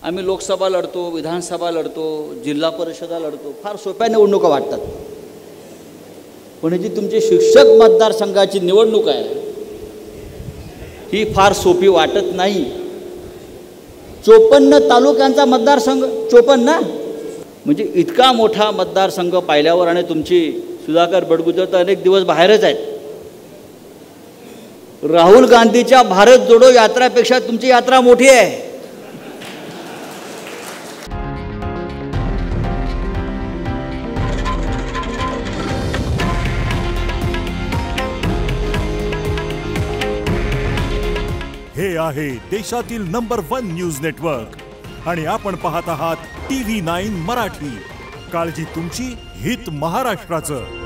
आम्ही लोकसभा लढतो, विधानसभा लढतो, जिल्हा परिषदा लढतो, फार सोप्या निवडणुका वाटतात. पण जी तुमची शिक्षक मतदारसंघाची निवडणूक आहे ही फार सोपी वाटत नाही. 54 तालुक्यांचा मतदारसंघ, 54 म्हणजे इतका मोठा मतदारसंघ पाहिल्यावर, आणि तुमची सुधाकर बडगुजर तर अनेक दिवस बाहेरच आहेत. राहुल गांधीच्या भारत जोडो यात्रापेक्षा तुमची यात्रा मोठी आहे. हे आहे देशातील नंबर 1 न्यूज नेटवर्क आणि आपण पाहत आहात TV9 मराठी. काळजी तुमची, हित महाराष्ट्राचं.